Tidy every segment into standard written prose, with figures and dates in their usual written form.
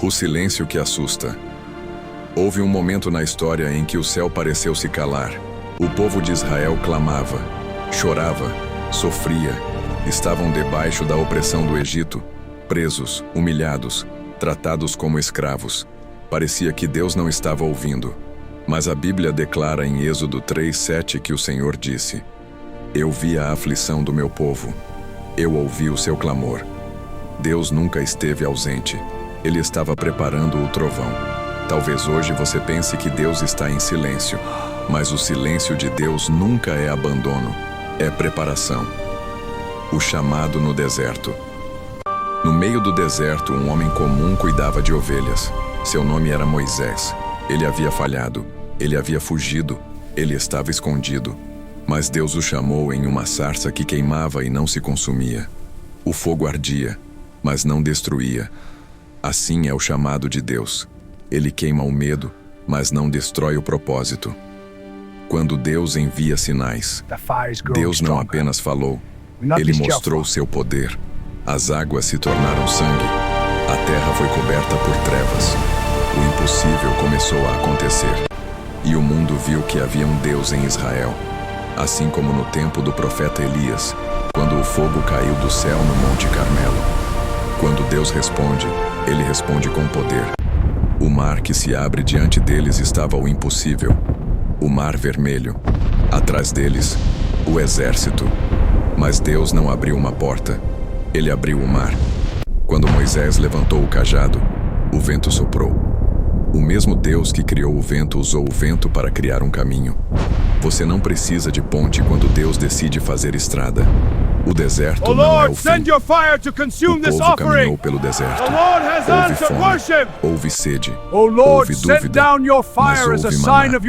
O silêncio que assusta. Houve um momento na história em que o céu pareceu se calar. O povo de Israel clamava, chorava, sofria. Estavam debaixo da opressão do Egito, presos, humilhados, tratados como escravos. Parecia que Deus não estava ouvindo. Mas a Bíblia declara em Êxodo 3:7 que o Senhor disse: Eu vi a aflição do meu povo. Eu ouvi o seu clamor. Deus nunca esteve ausente. Ele estava preparando o trovão. Talvez hoje você pense que Deus está em silêncio, mas o silêncio de Deus nunca é abandono, é preparação. O chamado no deserto. No meio do deserto, um homem comum cuidava de ovelhas. Seu nome era Moisés. Ele havia falhado, ele havia fugido, ele estava escondido. Mas Deus o chamou em uma sarça que queimava e não se consumia. O fogo ardia, mas não destruía. Assim é o chamado de Deus. Ele queima o medo, mas não destrói o propósito. Quando Deus envia sinais, Deus não apenas falou, Ele mostrou seu poder. As águas se tornaram sangue. A terra foi coberta por trevas. O impossível começou a acontecer. E o mundo viu que havia um Deus em Israel. Assim como no tempo do profeta Elias, quando o fogo caiu do céu no Monte Carmelo. Quando Deus responde, Ele responde com poder. O mar que se abre diante deles estava o impossível. O mar vermelho. Atrás deles, o exército. Mas Deus não abriu uma porta. Ele abriu o mar. Quando Moisés levantou o cajado, o vento soprou. O mesmo Deus que criou o vento usou o vento para criar um caminho. Você não precisa de ponte quando Deus decide fazer estrada. O deserto não é o fim. O povo caminhou pelo deserto. Houve fome, houve sede, houve dúvida, mas houve maná,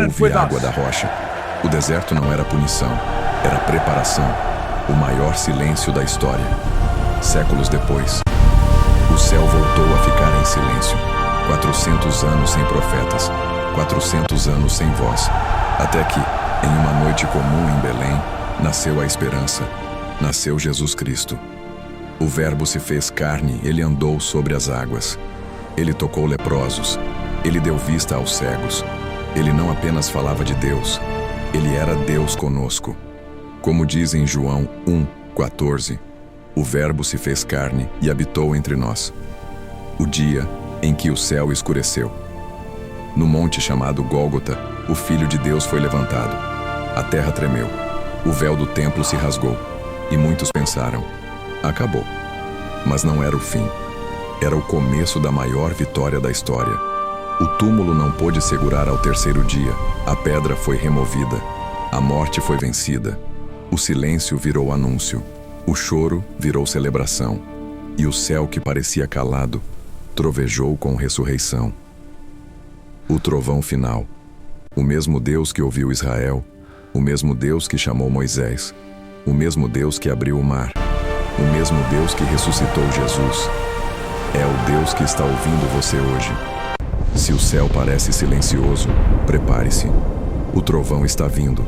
houve água da rocha. O deserto não era punição, era preparação. O maior silêncio da história. Séculos depois, o céu voltou a ficar em silêncio. 400 anos sem profetas, 400 anos sem voz. Até que, em uma noite comum em Belém, nasceu a esperança. Nasceu Jesus Cristo. O Verbo se fez carne, Ele andou sobre as águas. Ele tocou leprosos. Ele deu vista aos cegos. Ele não apenas falava de Deus, Ele era Deus conosco. Como diz em João 1:14, o Verbo se fez carne e habitou entre nós. O dia em que o céu escureceu. No monte chamado Gólgota, o Filho de Deus foi levantado. A terra tremeu. O véu do templo se rasgou. E muitos pensaram, acabou. Mas não era o fim. Era o começo da maior vitória da história. O túmulo não pôde segurar ao terceiro dia. A pedra foi removida. A morte foi vencida. O silêncio virou anúncio. O choro virou celebração. E o céu que parecia calado trovejou com ressurreição. O trovão final. O mesmo Deus que ouviu Israel, o mesmo Deus que chamou Moisés, o mesmo Deus que abriu o mar, o mesmo Deus que ressuscitou Jesus. É o Deus que está ouvindo você hoje. Se o céu parece silencioso, prepare-se. O trovão está vindo.